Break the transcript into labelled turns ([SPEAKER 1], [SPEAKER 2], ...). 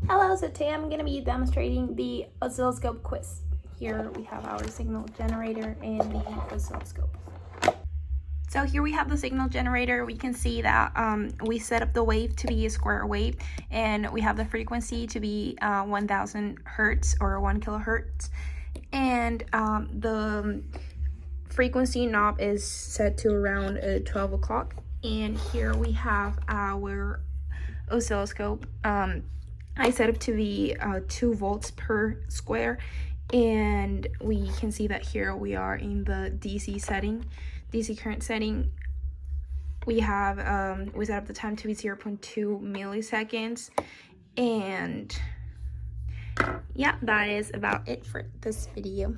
[SPEAKER 1] Hello, so today I'm going to be demonstrating the oscilloscope quiz. Here we have our signal generator and the oscilloscope. So here we have the signal generator. We can see that we set up the wave to be a square wave, and we have the frequency to be 1000 hertz or 1 kilohertz, and the frequency knob is set to around 12 o'clock. And here we have our oscilloscope. I set up to be 2 volts per square, and we can see that here we are in the DC current setting. We have we set up the time to be 0.2 milliseconds, and yeah, that is about it for this video.